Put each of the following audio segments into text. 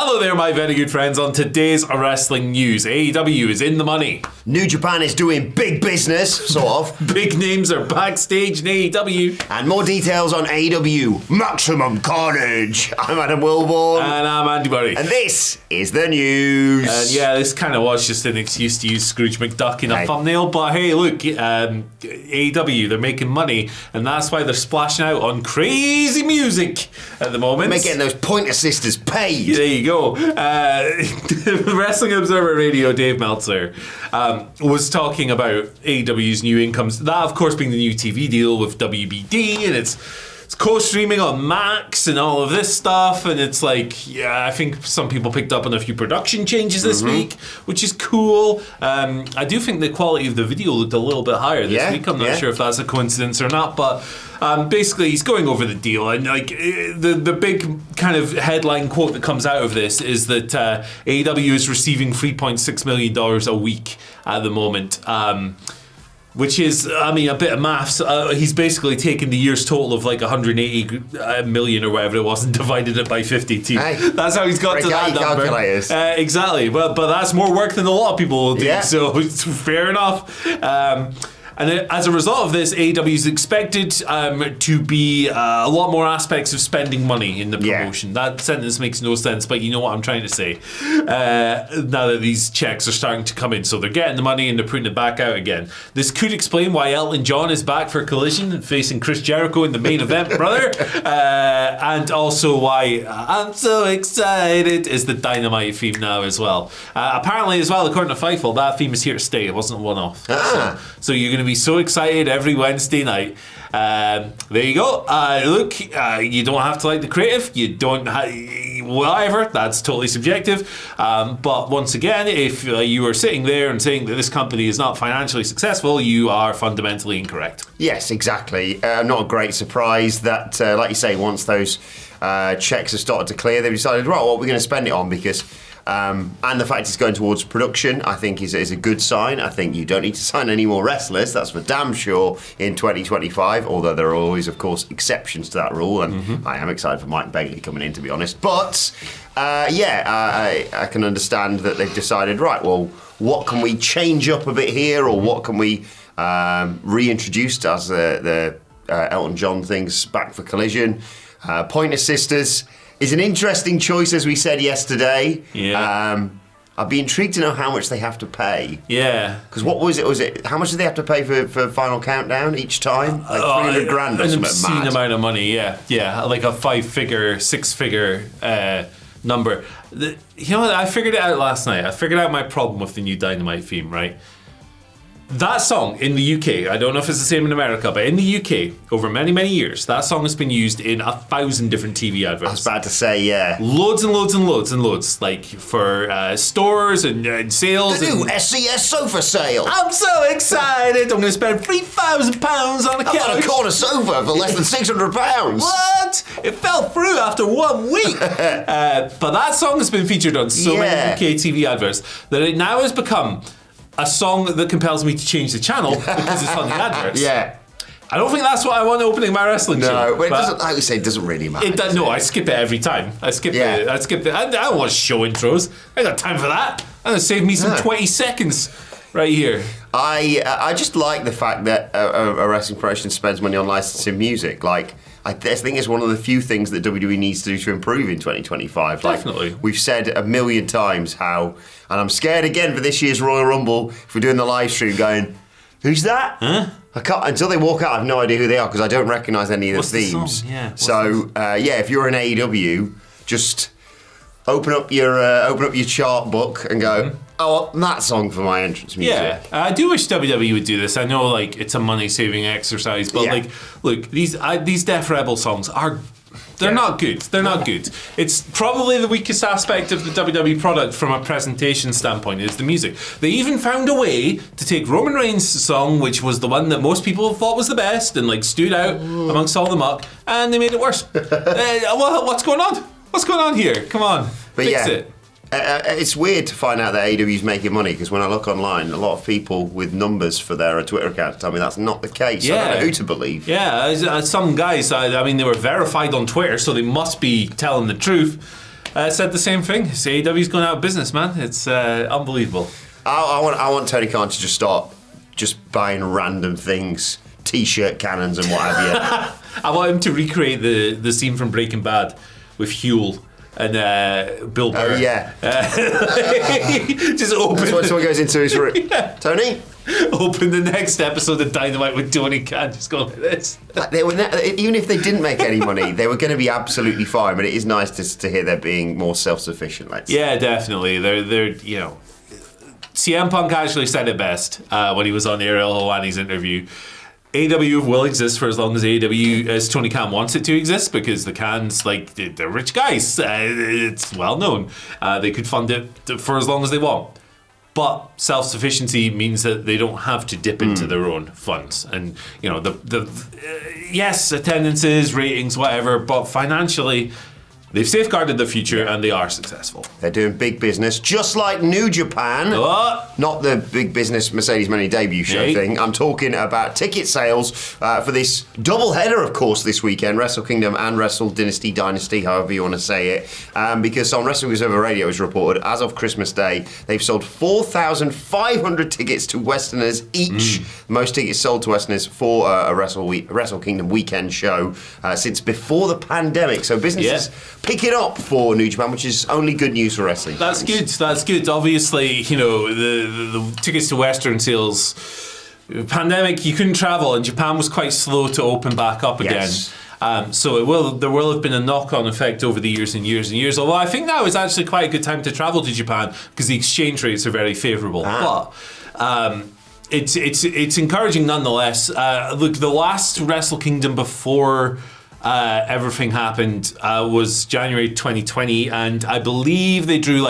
Hello there, my very good friends. On today's wrestling news, AEW is in the money. New Japan is doing big business, sort of. Big names are backstage in AEW. And more details on AEW Maximum Carnage. I'm Adam Wilborn. And I'm Andy Murray. And this is the news. And yeah, this kind of was just an excuse to use Scrooge McDuck in a thumbnail. But hey, look, AEW, they're making money. And that's why they're splashing out on crazy music at the moment. They're getting those Pointer Sisters paid. There you go. Wrestling Observer Radio, Dave Meltzer, was talking about AEW's new incomes. That, of course, being the new TV deal with WBD, and it's co-streaming on Max and all of this stuff. And it's like, yeah, I think some people picked up on a few production changes this week, which is cool. I do think the quality of the video looked a little bit higher this week. I'm not sure if that's a coincidence or not, but basically he's going over the deal, and like the big kind of headline quote that comes out of this is that AEW is receiving $3.6 million a week at the moment. Which is, I mean, a bit of maths. He's basically taken the year's total of like 180 million or whatever it was and divided it by 52. Hey, that's how he's got to that number. Exactly. But that's more work than a lot of people will do, so it's fair enough. And as a result of this, AEW is expected to be a lot more aspects of spending money in the promotion. That sentence makes no sense, but you know what I'm trying to say. Now that these checks are starting to come in. So they're getting the money and they're putting it back out again. This could explain why Elton John is back for Collision, facing Chris Jericho in the main event, brother. And also why I'm so excited is the Dynamite theme now as well. Apparently as well, according to Fightful, that theme is here to stay. It wasn't a one-off. So you're going to be so excited every Wednesday night. There you go. Look, you don't have to like the creative. You don't whatever. That's totally subjective. But once again, if you are sitting there and saying that this company is not financially successful, you are fundamentally incorrect. Yes, exactly. Not a great surprise that, like you say, once those checks have started to clear, they've decided, right, what we're going to spend it on, because and the fact it's going towards production, I think, is a good sign. I think you don't need to sign any more wrestlers, that's for damn sure, in 2025, although there are always, of course, exceptions to that rule, and I am excited for Mike Bailey coming in, to be honest. But, I can understand that they've decided, right, well, what can we change up a bit here, or what can we reintroduce as the Elton John things back for Collision? Pointer Sisters is an interesting choice, as we said yesterday. Yeah. I'd be intrigued to know how much they have to pay. Yeah. Because what was it? Was it how much did they have to pay for Final Countdown each time? Like $300,000 or something. An obscene amount of money. Yeah, like a 6-figure number. You know what? I figured it out last night. I figured out my problem with the new Dynamite theme. Right. That song in the UK, I don't know if it's the same in America, but in the UK, over many, many years, that song has been used in 1,000 different TV adverts. I was about to say, yeah. Loads and loads and loads and loads, like for stores and sales. The new SCS sofa sale. I'm so excited. I'm going to spend £3,000 on a couch. I've got a corner sofa for less than £600. What? It fell through after 1 week. But that song has been featured on so many UK TV adverts that it now has become a song that compels me to change the channel because it's on the adverts. Yeah. I don't think that's what I want opening my wrestling show. No, but it doesn't, like we say, it doesn't really matter. No, I skip it every time. I skip it. I don't want show intros. I ain't got time for that. I'm going to save me some 20 seconds right here. I just like the fact that a wrestling promotion spends money on licensing music. Like, I think it's one of the few things that WWE needs to do to improve in 2025. Definitely. Like, we've said a million times how, and I'm scared again for this year's Royal Rumble, if we're doing the live stream going, who's that? Huh? I can't, until they walk out, I have no idea who they are because I don't recognise any of the themes. Yeah. If you're an AEW, just open up your chart book and go, oh, that song for my entrance music. Yeah, I do wish WWE would do this. I know, like, it's a money-saving exercise, but like, look, these Def Rebel songs are. They're not good. They're not good. It's probably the weakest aspect of the WWE product from a presentation standpoint is the music. They even found a way to take Roman Reigns' song, which was the one that most people thought was the best and like stood out amongst all the muck, and they made it worse. What's going on? What's going on here? Come on, fix it. It's weird to find out that AEW is making money because when I look online, a lot of people with numbers for their Twitter accounts tell me that's not the case. I don't know who to believe. Yeah, some guys, I mean, they were verified on Twitter, so they must be telling the truth. said the same thing. AEW's going out of business, man. It's unbelievable. I want Tony Khan to just start just buying random things, T-shirt cannons and what have you. I want him to recreate the scene from Breaking Bad with Huel and Bill Burr. Oh, yeah. Just open. That's why someone goes into his room. Yeah. Tony? Open the next episode of Dynamite with Tony Khan just going like this. They were even if they didn't make any money, they were going to be absolutely fine. But it is nice to hear they're being more self-sufficient. Yeah, definitely. They're CM Punk actually said it best when he was on Ariel Helwani's interview. AEW will exist for as long as as Tony Khan wants it to exist, because the Khans, they're rich guys. It's well known. They could fund it for as long as they want. But self-sufficiency means that they don't have to dip into their own funds. And, yes, attendances, ratings, whatever, but financially, they've safeguarded the future and they are successful. They're doing big business, just like New Japan. Not the big business Mercedes Money debut show thing. I'm talking about ticket sales for this double header, of course, this weekend. Wrestle Kingdom and Wrestle Dynasty, however you want to say it. Because on Wrestling Observer Radio, it was reported, as of Christmas Day, they've sold 4,500 tickets to Westerners each. Most tickets sold to Westerners for a Wrestle Kingdom weekend show since before the pandemic. So businesses pick it up for New Japan, which is only good news for wrestling fans. That's good. Obviously, the tickets to Western sales, pandemic, you couldn't travel, and Japan was quite slow to open back up again. So there will have been a knock-on effect over the years and years and years. Although I think now is actually quite a good time to travel to Japan because the exchange rates are very favourable. But it's encouraging nonetheless. Look, the last Wrestle Kingdom before everything happened was January 2020, and I believe they drew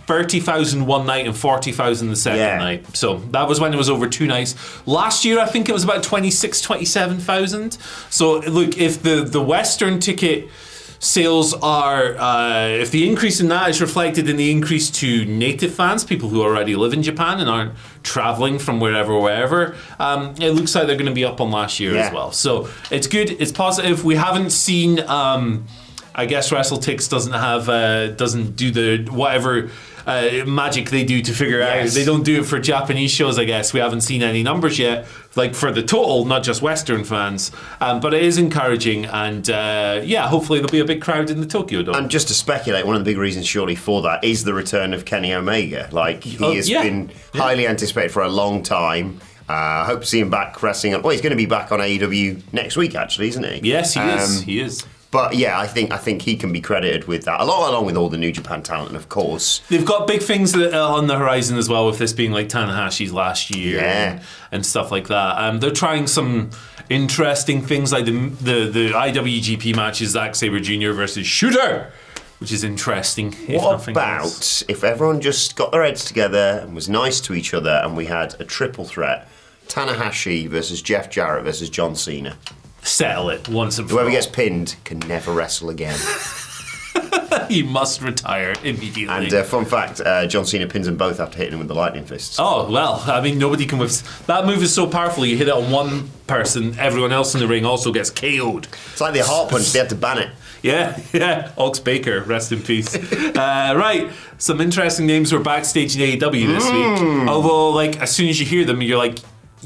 30,000 one night and 40,000 the second night. So that was when it was over 2 nights. Last year, I think it was about 27,000. So look, if the Western ticket sales are, if the increase in that is reflected in the increase to native fans, people who already live in Japan and aren't traveling from wherever, it looks like they're going to be up on last year as well. So it's good, it's positive. We haven't seen, I guess WrestleTix doesn't do the whatever magic they do to figure out. They don't do it for Japanese shows, I guess. We haven't seen any numbers yet, for the total, not just Western fans. But it is encouraging, and hopefully there'll be a big crowd in the Tokyo Dome. And just to speculate, one of the big reasons surely for that is the return of Kenny Omega. He has been highly anticipated for a long time. I hope to see him back wrestling. Well, he's going to be back on AEW next week, actually, isn't he? Yes, he is. He is. But yeah, I think he can be credited with that, along with all the New Japan talent, and of course they've got big things on the horizon as well, with this being Tanahashi's last year and stuff like that. They're trying some interesting things, like the IWGP matches, Zack Sabre Jr. versus Shooter, which is interesting. What about if everyone just got their heads together and was nice to each other, and we had a triple threat: Tanahashi versus Jeff Jarrett versus John Cena? Settle it once and for all. Whoever gets pinned can never wrestle again. He must retire immediately. And fun fact, John Cena pins them both after hitting him with the lightning fists. Oh, well, I mean, nobody can that move is so powerful, you hit it on one person, everyone else in the ring also gets KO'd. It's like the heart punch, they had to ban it. Yeah. Ox Baker, rest in peace. Right, some interesting names were backstage in AEW this week. Although, as soon as you hear them, you're like,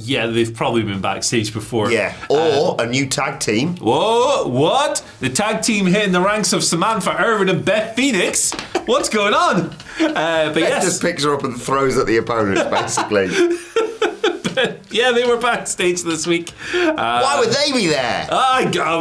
yeah, they've probably been backstage before. Yeah, or a new tag team. Whoa, what? The tag team hitting the ranks of Samantha Irvin and Beth Phoenix? What's going on? But Beth just picks her up and throws at the opponents, basically. Yeah, they were backstage this week. Why would they be there?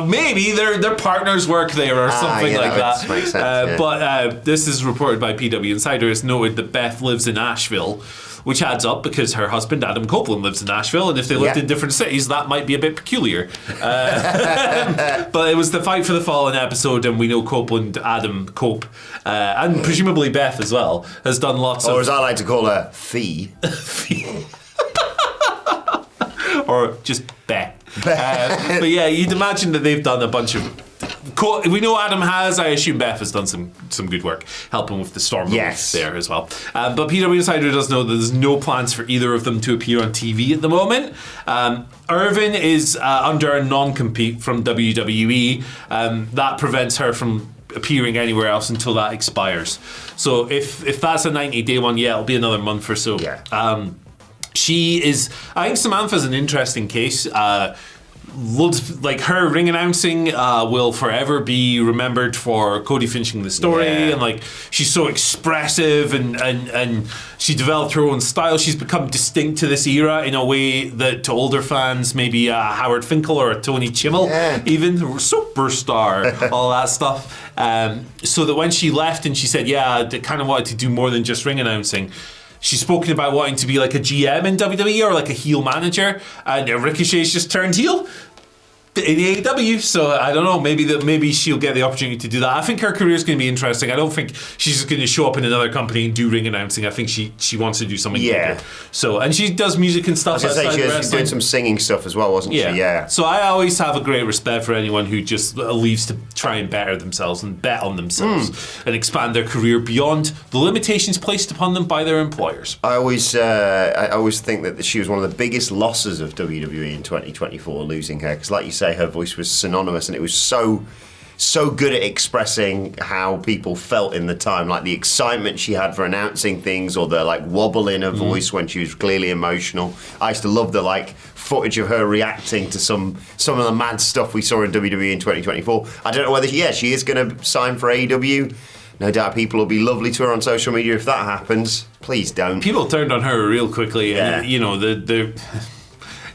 Maybe their partners work there or something like that. Makes sense, But this is reported by PW Insider. It's noted that Beth lives in Asheville, which adds up because her husband Adam Copeland lives in Asheville, and if they lived in different cities, that might be a bit peculiar. But it was the Fight for the Fallen episode, and we know Copeland, Adam, Cope, and presumably Beth as well, has done lots of... Or as I like to call her, Fee. Or just Beth. But yeah, you'd imagine that they've done a bunch of... We know Adam has. I assume Beth has done some good work helping with the storm there as well. But PW Insider does know that there's no plans for either of them to appear on TV at the moment. Irvin is under a non-compete from WWE. That prevents her from appearing anywhere else until that expires. So if that's a 90-day one, yeah, it'll be another month or so. Yeah. I think Samantha's an interesting case. Like her ring announcing will forever be remembered for Cody finishing the story, and like she's so expressive and she developed her own style. She's become distinct to this era in a way that to older fans maybe Howard Finkel or Tony Chimmel, even superstar, all that stuff. So that when she left and she said, I kind of wanted to do more than just ring announcing. She's spoken about wanting to be like a GM in WWE or like a heel manager, and Ricochet's just turned heel in AEW, so I don't know, maybe she'll get the opportunity to do that. I think her career is going to be interesting. I don't think she's just going to show up in another company and do ring announcing. I think she wants to do something bigger. So, and she does music and stuff. I was going to say, she was doing some singing stuff as well, wasn't she? Yeah. So I always have a great respect for anyone who just leaves to try and better themselves and bet on themselves and expand their career beyond the limitations placed upon them by their employers. I always think that she was one of the biggest losses of WWE in 2024, losing her, because like you say, her voice was synonymous and it was so good at expressing how people felt in the time, like the excitement she had for announcing things or the like wobble in her voice when she was clearly emotional. I used to love the like footage of her reacting to some of the mad stuff we saw in WWE in 2024. I don't know whether she is going to sign for AEW. No doubt people will be lovely to her on social media if that happens. Please don't. People turned on her real quickly. Yeah. And, you know,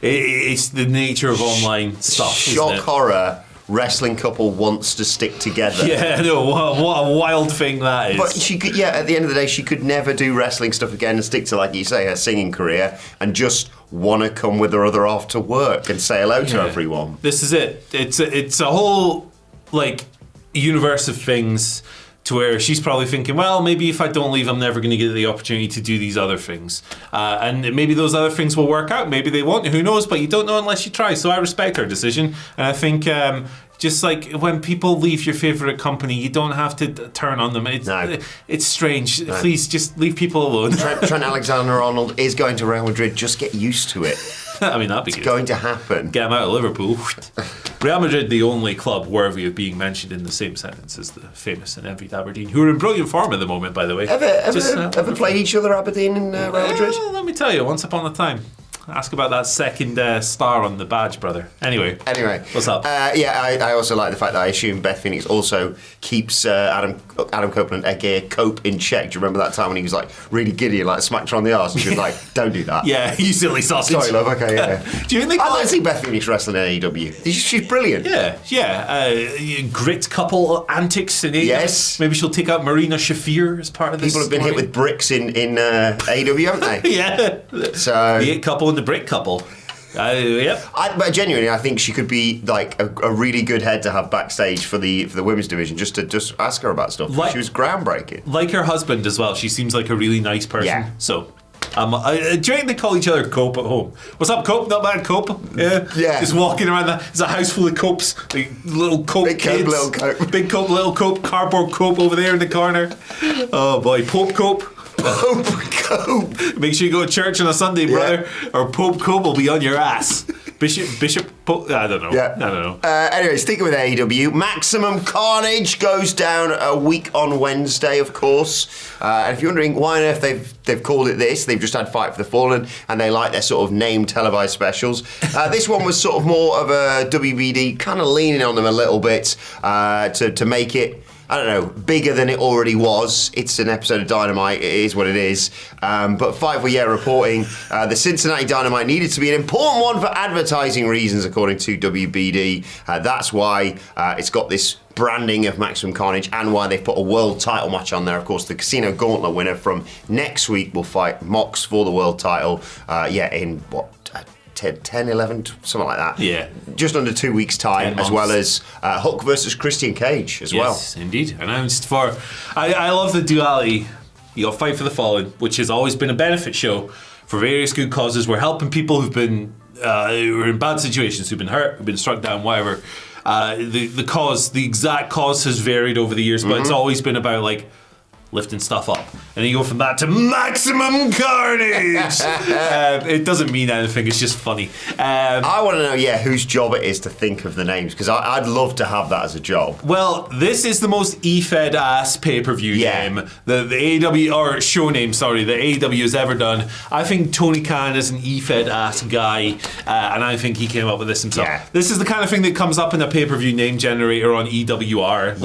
it's the nature of online stuff. Shock horror. Wrestling couple wants to stick together. Yeah, no, what a wild thing that is. But she could, at the end of the day, she could never do wrestling stuff again and stick to, like you say, her singing career and just want to come with her other half to work and say hello to everyone. This is it. It's a whole, like, universe of things to where she's probably thinking, well, maybe if I don't leave, I'm never going to get the opportunity to do these other things. And maybe those other things will work out. Maybe they won't. Who knows? But you don't know unless you try. So I respect her decision. And I think just like when people leave your favourite company, you don't have to turn on them. It's strange. No. Please just leave people alone. Trent Alexander-Arnold is going to Real Madrid. Just get used to it. I mean, that'd be good. It's going to happen. Get him out of Liverpool. Real Madrid, the only club worthy of being mentioned in the same sentence as the famous and envied Aberdeen, who are in brilliant form at the moment, by the way. Ever played each other, Aberdeen and Real Madrid? Let me tell you, once upon a time. Ask about that second star on the badge, brother. Anyway, what's up? I also like the fact that I assume Beth Phoenix also keeps Adam Copeland, aka Cope, in check. Do you remember that time when he was like really giddy and like smacked her on the arse and she was like, "Don't do that." Yeah, you silly sausage. Sorry, love. Okay, yeah. Do you think I'd like to see Beth Phoenix wrestling in AEW? She's brilliant. Yeah. Grit couple antics in AEW. Yes. Maybe she'll take out Marina Shafir as part of this. People have been hit with bricks in AEW, haven't they? Yeah. So the it couple and the brick couple. Yep. But genuinely, I think she could be like a really good head to have backstage for the women's division. Just ask her about stuff. She was groundbreaking. Like her husband as well. She seems like a really nice person. Yeah. So. Do you think they call each other Cope at home? What's up, Cope? Not bad, Cope? Yeah. Just walking around. There's a house full of Copes. Like little Cope Big kids. Cope, little Cope. Big Cope, little Cope. Cardboard Cope over there in the corner. Oh boy, Pope Cope. Pope Cope. Make sure you go to church on a Sunday, brother, or Pope Cope will be on your ass. Bishop Pope, I don't know. Yeah. I don't know. Anyway, sticking with AEW, Maximum Carnage goes down a week on Wednesday, of course. And if you're wondering why on earth they've called it this, they've just had Fight for the Fallen, and they like their sort of named televised specials. This one was sort of more of a WBD, kind of leaning on them a little bit to make it, I don't know, bigger than it already was. It's an episode of Dynamite. It is what it is. But Fight for reporting the Cincinnati Dynamite needed to be an important one for advertising reasons, according to WBD. That's why it's got this branding of Maximum Carnage and why they've put a world title match on there. Of course, the Casino Gauntlet winner from next week will fight Mox for the world title. In what? 10, 11, something like that. Yeah. Just under 2 weeks' time, as well as Hook versus Christian Cage as well. Yes, indeed. Announced for... I love the duality. You got Fight for the Fallen, which has always been a benefit show for various good causes. We're helping people who've been who are in bad situations, who've been hurt, who've been struck down, whatever. The exact cause has varied over the years, but it's always been about like lifting stuff up. And then you go from that to Maximum Carnage. It doesn't mean anything. It's just funny. I want to know, whose job it is to think of the names, because I'd love to have that as a job. Well, this is the most E-Fed ass pay-per-view name the AEW, or show name, sorry, the AEW has ever done. I think Tony Khan is an E-Fed ass guy, and I think he came up with this himself. Yeah. This is the kind of thing that comes up in a pay-per-view name generator on EWR.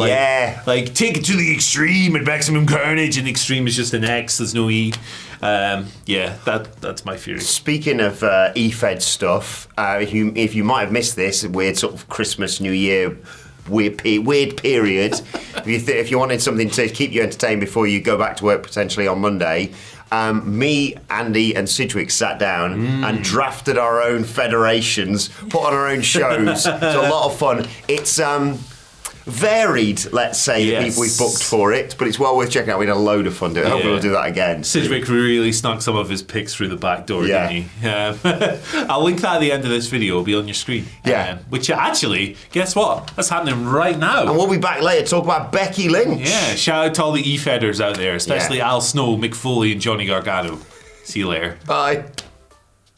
Like take it to the extreme at Maximum Carnage, and extreme is just an X, there's no E. That's my theory. Speaking of E-Fed stuff, if you might have missed this weird sort of Christmas, New Year, weird period, if you wanted something to keep you entertained before you go back to work potentially on Monday, me, Andy, and Sidgwick sat down and drafted our own federations, put on our own shows. It's a lot of fun. It's varied, let's say, that we've booked for it, but it's well worth checking out. We had a load of fun doing it. Hopefully we'll do that again. Sidgwick really snuck some of his picks through the back door, didn't he? I'll link that at the end of this video. It'll be on your screen. Which actually, guess what? That's happening right now. And we'll be back later to talk about Becky Lynch. Yeah, shout out to all the E-Fedders out there, especially Al Snow, Mick Foley, and Johnny Gargano. See you later. Bye.